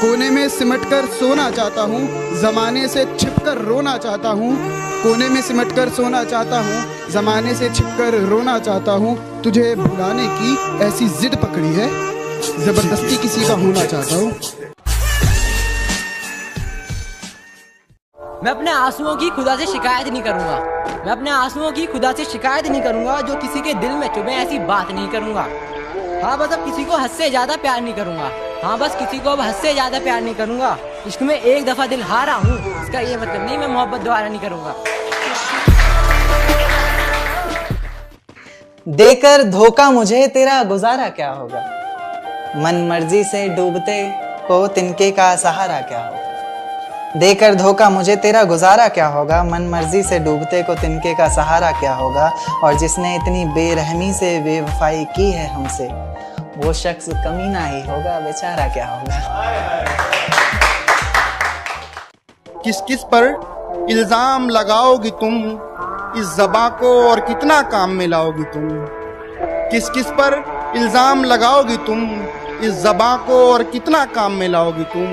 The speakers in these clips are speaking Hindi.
कोने में सिमटकर सोना चाहता हूँ, जमाने से छिपकर रोना चाहता हूँ। कोने में सिमटकर सोना चाहता हूँ, जमाने से छिपकर रोना चाहता हूँ। तुझे भुलाने की ऐसी जिद पकड़ी है, जबरदस्ती किसी का होना चाहता हूँ। मैं अपने आंसुओं की खुदा से शिकायत नहीं करूंगा। मैं अपने आंसुओं की खुदा से शिकायत नहीं करूंगा। जो किसी के दिल में चुभे ऐसी बात नहीं करूंगा। हाँ बस अब किसी को हद से ज्यादा प्यार नहीं करूंगा। हाँ बस किसी को अब हद से ज्यादा प्यार नहीं करूंगा। इश्क में एक दफा दिल हारा हूँ, इसका ये मतलब नहीं मैं मोहब्बत दोबारा नहीं करूंगा। देकर धोखा मुझे तेरा गुजारा क्या होगा, मन मर्जी से डूबते को तिनके का सहारा क्या होगा। देकर धोखा मुझे तेरा गुजारा क्या होगा, मन मर्जी से डूबते को तिनके का सहारा क्या होगा। और जिसने इतनी बेरहमी से बेवफाई की है हमसे, वो शख्स कमीना ही होगा, बेचारा क्या होगा। किस किस पर इल्जाम लगाओगी तुम, इस ज़बां को और कितना काम में लाओगी तुम। किस किस पर इल्जाम लगाओगी तुम, इस ज़बां को और कितना काम में लाओगी तुम।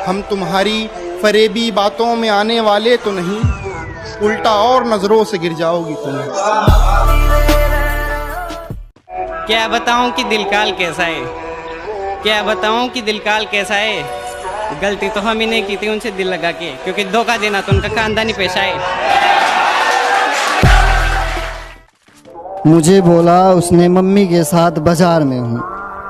हम तुम्हारी फरेबी बातों में आने वाले तो नहीं, उल्टा और नजरों से गिर जाओगी तुम। क्या बताऊं कि दिल काल कैसा है, क्या बताऊं कि दिल काल कैसा है। गलती तो हम ही नहीं की थी उनसे दिल लगा के, क्योंकि धोखा देना तो उनका खानदानी पेशा है। मुझे बोला उसने मम्मी के साथ बाजार में हूँ,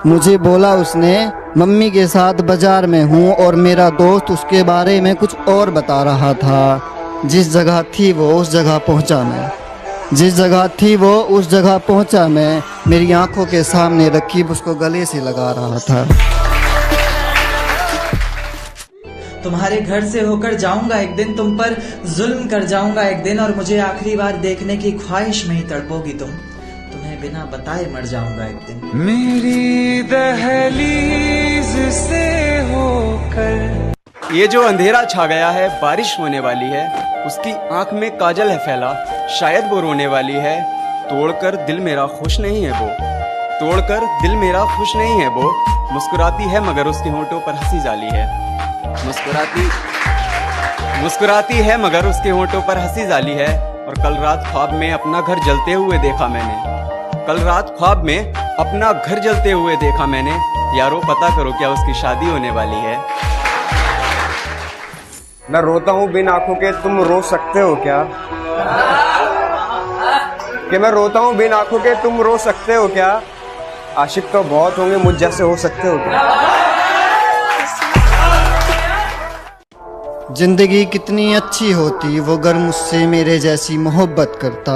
मुझे बोला उसने मम्मी के साथ बाजार में हूँ, और मेरा दोस्त उसके बारे में कुछ और बता रहा था। जिस जगह थी वो उस जगह पहुँचा मैं, जिस जगह थी वो उस जगह पहुँचा मैं। मेरी आंखों के सामने रकीब उसको गले से लगा रहा था। तुम्हारे घर से होकर जाऊंगा एक दिन, तुम पर जुल्म कर जाऊंगा एक दिन, और मुझे आखिरी बार देखने की ख्वाहिश में ही तड़पोगी तुम। तुम्हें बिना बताए मर जाऊंगा एक दिन। मेरी दहलीज से होकर ये जो अंधेरा छा गया है, बारिश होने वाली है। उसकी आंख में काजल है फैला, शायद वो रोने वाली है। तोड़कर दिल मेरा खुश नहीं है वो, तोड़कर दिल मेरा खुश नहीं है वो। मुस्कुराती है मगर उसके होंठों पर हंसी जाली है, मुस्कुराती है मगर उसके होंठों पर हंसी जाली है। और कल रात ख्वाब में अपना घर जलते हुए देखा मैंने, कल रात ख्वाब में अपना घर जलते हुए देखा मैंने। यारो पता करो क्या उसकी शादी होने वाली है। मैं रोता हूँ बिन आंखों के, तुम रो सकते हो क्या। कि मैं रोता हूँ बिन आंखों के, तुम रो सकते हो क्या। आशिक तो बहुत होंगे, मुझ जैसे हो सकते हो क्या। जिंदगी कितनी अच्छी होती वो अगर मुझसे मेरे जैसी मोहब्बत करता।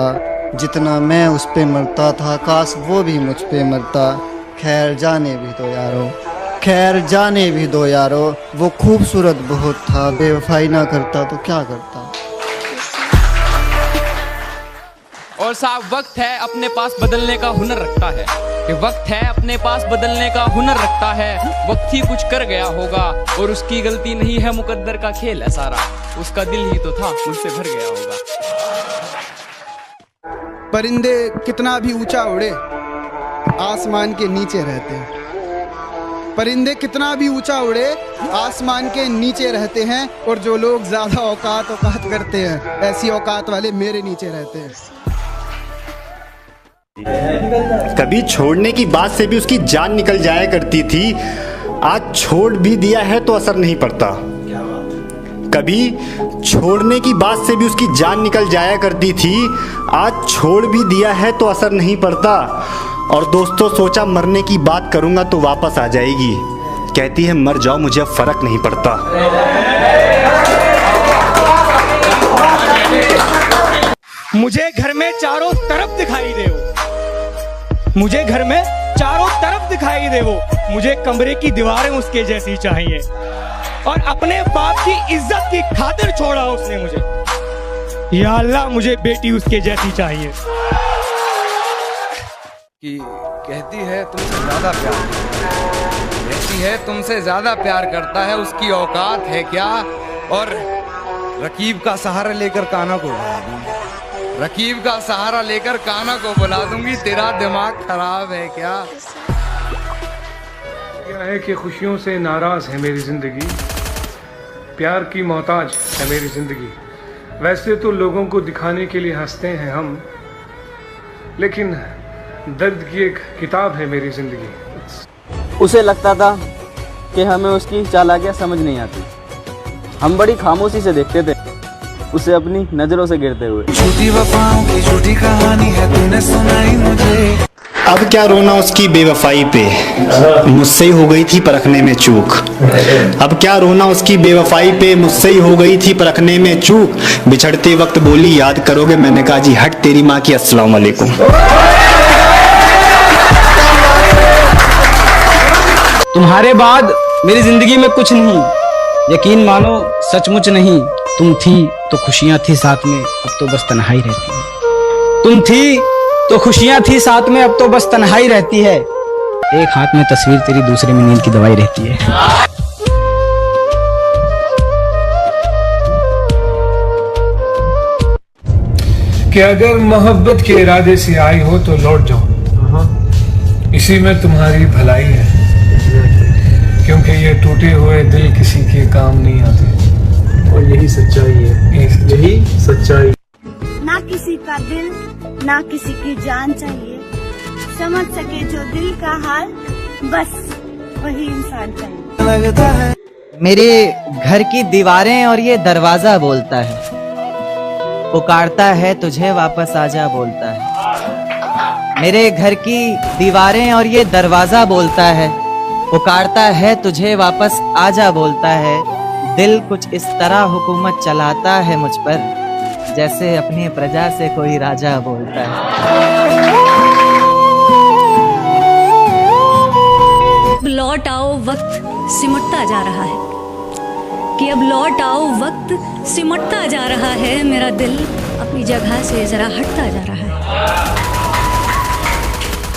जितना मैं उस पे मरता था, काश वो भी मुझ पे मरता। खैर जाने भी दो यारो, खैर जाने भी दो यारो। वो खूबसूरत बहुत था, बेवफाई ना करता तो क्या करता। और साहब वक्त है अपने पास बदलने का हुनर रखता है, कि वक्त है अपने पास बदलने का हुनर रखता है। वक्त ही कुछ कर गया होगा और उसकी गलती नहीं है, मुकद्दर का खेल है सारा। उसका दिल ही तो था मुझसे भर गया होगा। परिंदे कितना भी ऊंचा उड़े, आसमान के नीचे रहते हैं। परिंदे कितना भी ऊंचा उड़े, आसमान के नीचे रहते हैं। और जो लोग ज्यादा औकात करते हैं, ऐसी औकात वाले मेरे नीचे रहते हैं। कभी छोड़ने की बात से भी उसकी जान निकल जाया करती थी, आज छोड़ भी दिया है तो असर नहीं पड़ता। कभी छोड़ने की बात से भी उसकी जान निकल जाया करती थी, आज छोड़ भी दिया है तो असर नहीं पड़ता। और दोस्तों सोचा मरने की बात करूंगा तो वापस आ जाएगी, कहती है मर जाओ मुझे अब फर्क नहीं पड़ता। मुझे घर में चारों तरफ दिखाई दे वो, मुझे घर में चारों तरफ दिखाई दे वो। मुझे कमरे की दीवारें उसके जैसी चाहिए, और अपने बाप की इज्जत की खातिर छोड़ा उसने मुझे। या अल्लाह मुझे बेटी उसके जैसी चाहिए। कि कहती है तुमसे ज्यादा प्यार, कहती है तुमसे ज्यादा प्यार करता है, उसकी औकात है क्या। और रकीब का सहारा लेकर काना को बुला दूंगी, रकीब का सहारा लेकर काना को बुला दूंगी। तेरा दिमाग खराब है क्या। क्या है कि खुशियों से नाराज है मेरी जिंदगी, प्यार की मोहताज है मेरी जिंदगी। वैसे तो लोगों को दिखाने के लिए हंसते हैं हम, लेकिन दर्द की एक किताब है मेरी जिंदगी। उसे लगता था कि हमें उसकी चालाकियाँ समझ नहीं आती। हम बड़ी खामोशी से देखते थे उसे अपनी नजरों से गिरते हुए। झूठी वफाओं की झूठी कहानी है तूने सुनाई मुझे। अब क्या रोना उसकी बेवफाई पे, मुझसे ही हो गई थी परखने में चूक। अब क्या रोना उसकी बेवफाई पे, मुझसे ही हो गई थी परखने में चूक। बिछड़ते वक्त बोली याद करोगे, मैंने कहा जी हट तेरी माँ की, अस्सलाम वालेकुम। तुम्हारे बाद मेरी जिंदगी में कुछ नहीं, यकीन मानो सचमुच नहीं। तुम थी तो खुशियां थी साथ में, अब तो बस तन्हाई रहती है। तुम थी तो खुशियां थी साथ में, अब तो बस तन्हाई रहती है। एक हाथ में तस्वीर तेरी, दूसरे में नींद की दवाई रहती है। कि अगर मोहब्बत के इरादे से आई हो तो लौट जाओ, इसी में तुम्हारी भलाई है, क्योंकि ये टूटे हुए दिल किसी के काम नहीं आते। और यही सच्चाई है, यही सच्चाई। ना किसी का दिल ना किसी की जान चाहिए, समझ सके जो दिल का हाल, बस वही इंसान चाहिए। मेरे घर की दीवारें और ये दरवाजा बोलता है, पुकारता है तुझे वापस आजा बोलता है। मेरे घर की दीवारें और ये दरवाजा बोलता है, पुकारता है तुझे वापस आजा बोलता है। दिल कुछ इस तरह हुकूमत चलाता है मुझ पर, जैसे अपनी प्रजा से कोई राजा बोलता है। लौट आओ वक्त सिमटता जा रहा है, कि अब लौट आओ वक्त सिमटता जा रहा है। मेरा दिल अपनी जगह से जरा हटता जा रहा है,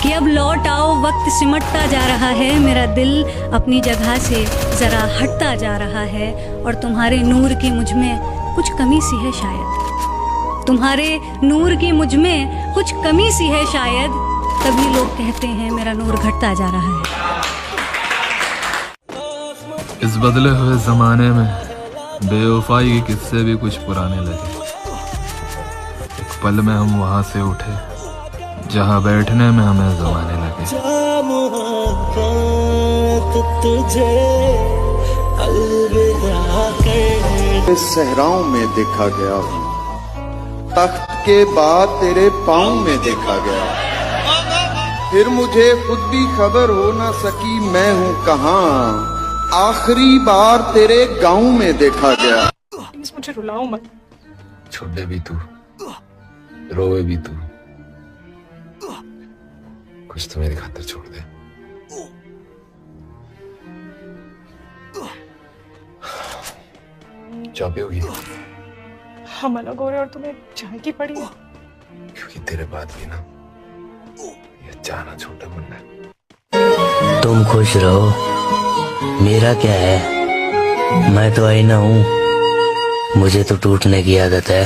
कि अब लौट आओ वक्त सिमटता जा रहा है। मेरा दिल अपनी जगह से जरा हटता जा रहा है। और तुम्हारे नूर की मुझ में कुछ कमी सी है शायद, तुम्हारे नूर की मुझ में कुछ कमी सी है शायद, तभी लोग कहते हैं मेरा नूर घटता जा रहा है। इस बदले हुए जमाने में बेवफाई के किस्से भी कुछ पुराने लगे। एक पल में हम वहां से उठे जहां बैठने में हमें जमाने लगे। इस सहराओं में देखा गया, तख्त के बाद तेरे पाँव में देखा गया। फिर मुझे खुद भी खबर हो ना सकी मैं हूँ कहाँ, आखिरी बार तेरे गांव में देखा गया। मुझे रुलाओ मत। छोड़े भी तू, रोवे भी तू, कुछ तो मेरी खातिर छोड़ दे। चाबी होगी? हम अलग हो रहे और तुम्हें चाय की पड़ी है। क्योंकि तेरे बाद भी ना ये जाना छोटा मुन्ना है। तुम खुश रहो, मेरा क्या है, मैं तो आईना हूँ, मुझे तो टूटने की आदत है।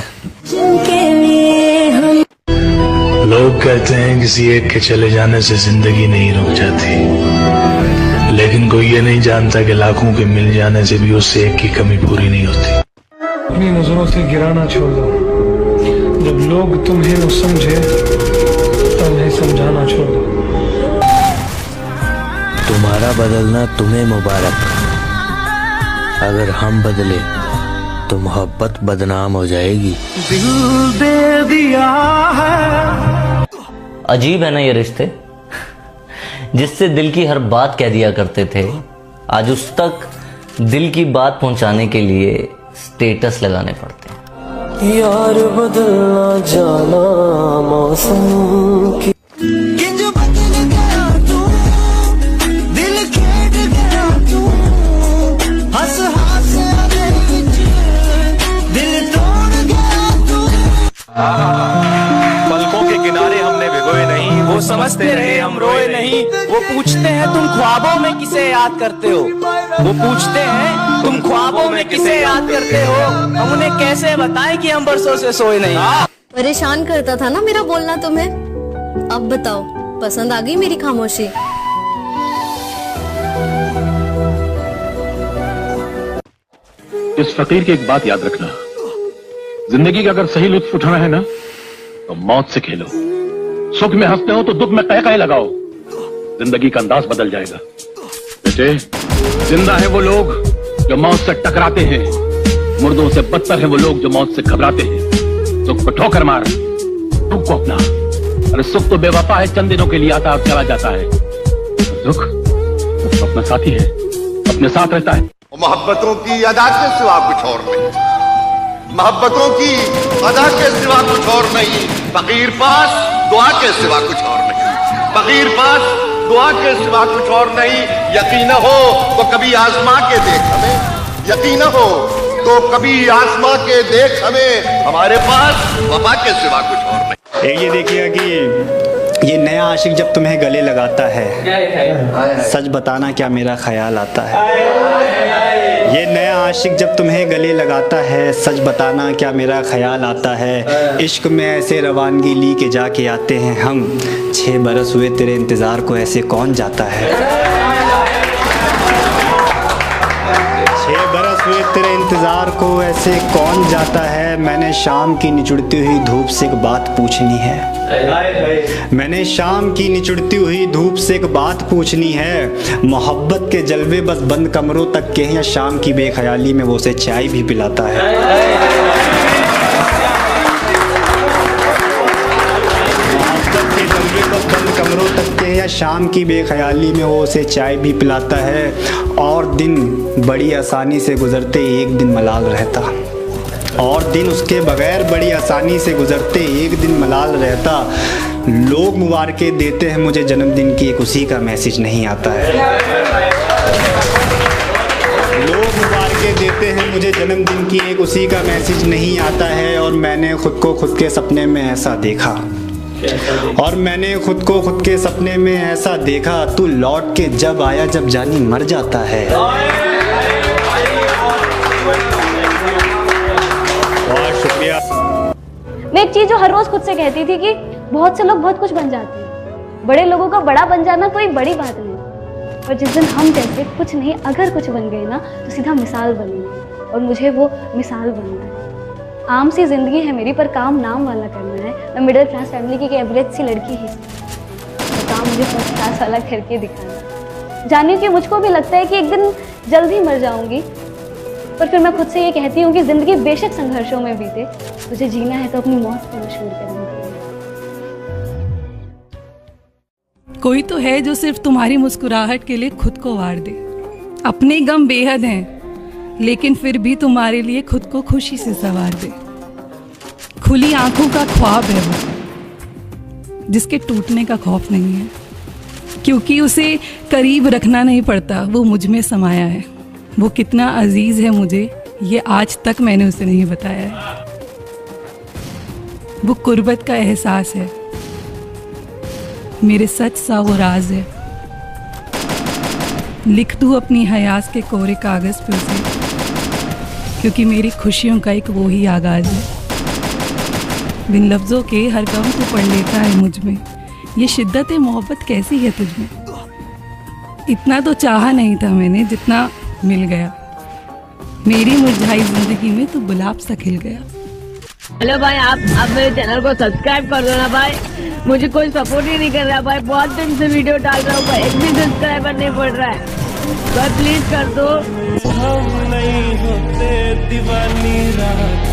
लोग कहते हैं किसी एक के चले जाने से जिंदगी नहीं रुक जाती, लेकिन कोई ये नहीं जानता कि लाखों के मिल जाने से भी उससे एक की कमी पूरी नहीं होती। अपनी नजरों से गिराना छोड़ दो, जब लोग तुम्हें न समझे तो उन्हें समझाना छोड़ दो। तुम्हारा बदलना तुम्हें मुबारक, अगर हम बदले तो मोहब्बत बदनाम हो जाएगी। दिल दे दिया है। अजीब है ना ये रिश्ते, जिससे दिल की हर बात कह दिया करते थे, आज उस तक दिल की बात पहुंचाने के लिए स्टेटस लगाने पड़ते हैं। यार बदलना जाना मौसम की, दिल खेट गया तू, हंस हंस दिल तोड़ गया तू। पलकों के किनारे हमने भिगोए नहीं, वो समझते रहे हम रोए नहीं। वो पूछते हैं तुम ख्वाबों में किसे याद करते हो, वो पूछते हैं तुम ख्वाबों में किसे याद करते हो, हम उन्हें कैसे बताएं कि हम बरसों से सोए नहीं। परेशान करता था ना मेरा बोलना तुम्हें, अब बताओ पसंद आ गई मेरी खामोशी? इस फकीर की एक बात याद रखना, जिंदगी का अगर सही लुत्फ उठाना है ना तो मौत से खेलो। सुख में हंसते हो तो दुख में कह लगाओ, जिंदगी का अंदाज बदल जाएगा। बेटे, जिंदा है वो लोग जो मौत से टकराते हैं, मुर्दों से बदतर है वो लोग जो मौत से घबराते हैं। सुख को ठोकर मार, दुख को अपना। अरे सुख तो बेवफा है, चंद दिनों के लिए आता और चला जाता है। दुख तो अपना साथी है, अपने साथ रहता है। मोहब्बतों की अदा के सिवा कुछ और नहीं, मोहब्बतों की अदा के सिवा कुछ और नहीं। फकीर पास दुआ के सिवा कुछ और नहीं, फकीर पास दुआ के सिवा कुछ और नहीं। यकीन हो तो कभी आजमा के देख हमें, यकीन हो तो कभी आजमा के देख हमें, हमारे पास वफा के सिवा कुछ और नहीं। ये देखिए कि ये नया आशिक जब तुम्हें गले लगाता है, सच बताना क्या मेरा ख्याल आता है। ये नया आशिक जब तुम्हें गले लगाता है, सच बताना क्या मेरा ख्याल आता है। इश्क में ऐसे रवानगी ली के जाके आते हैं हम, 6 बरस हुए तेरे इंतज़ार को ऐसे कौन जाता है। 6 बरस हुए तेरे इंतज़ार को ऐसे कौन जाता है। मैंने शाम की निचुड़ती हुई धूप से एक बात पूछनी है, मैंने शाम की निचुड़ती हुई धूप से एक बात पूछनी है। मोहब्बत के जलवे बस बंद कमरों तक के हैं, या शाम की बेख्याली में वो उसे चाय भी पिलाता है। मोहब्बत के जलवे बस बंद कमरों तक के हैं, या शाम की बेख्याली में वो उसे चाय भी पिलाता है। और दिन बड़ी आसानी से गुजरते एक दिन मलाल रहता, और दिन उसके बगैर बड़ी आसानी से गुजरते एक दिन मलाल रहता। लोग मुबारकें देते हैं मुझे जन्मदिन की, एक उसी का मैसेज नहीं आता है। लोग मुबारकें देते हैं मुझे जन्मदिन की, एक उसी का मैसेज नहीं आता है। और मैंने खुद को खुद के सपने में ऐसा देखा, और मैंने खुद को खुद के सपने में ऐसा देखा। तू लौट के जब आया जब जानी मर जाता है। मैं एक चीज जो हर रोज खुद से कहती थी कि बहुत से लोग बहुत कुछ बन जाते हैं, बड़े लोगों का बड़ा बन जाना कोई बड़ी बात नहीं, और जिस दिन हम जैसे कुछ नहीं अगर कुछ बन गए ना तो सीधा मिसाल बनेंगे, और मुझे वो मिसाल बनना है। आम सी जिंदगी है मेरी, पर काम नाम वाला करना है। मैं मिडिल क्लास फैमिली की एक एवरेज सी लड़की ही, तो काम मुझे फर्स्ट क्लास वाला करके दिखाना। जानिए कि मुझको भी लगता है कि एक दिन जल्द ही मर जाऊंगी, पर फिर मैं खुद से ये कहती हूँ कि जिंदगी बेशक संघर्षों में बीते, तुझे जीना है तो अपनी मौत को मशहूर करनी है। कोई तो है जो सिर्फ तुम्हारी मुस्कुराहट के लिए खुद को वार दे। अपने गम बेहद हैं, लेकिन फिर भी तुम्हारे लिए खुद को खुशी से सवार दे। खुली आंखों का ख्वाब है वो, जिसके टूटने का खौफ नहीं है, क्योंकि उसे करीब रखना नहीं पड़ता, वो मुझ में समाया है। वो कितना अजीज है मुझे, ये आज तक मैंने उसे नहीं बताया है। वो कुर्बत का एहसास है, मेरे सच सा वो राज है। लिख दूँ अपनी हयास के कोरे कागज पे उसे, क्योंकि मेरी खुशियों का एक वो ही आगाज है। बिन लफ्ज़ों के हर गम को पढ़ लेता है मुझ में, ये शिद्दत मोहब्बत कैसी है तुझ में। इतना तो चाहा नहीं था मैंने जितना मिल गया, मेरी मुरझाई जिंदगी में तू गुलाब सा खिल गया। हेलो भाई, आप मेरे चैनल को सब्सक्राइब कर दो ना भाई, मुझे कोई सपोर्ट ही नहीं कर रहा भाई। बहुत दिन से वीडियो डाल रहा हूँ भाई, एक भी सब्सक्राइबर नहीं पड़ रहा है भाई, प्लीज कर दो। हम नहीं होते दीवानी रात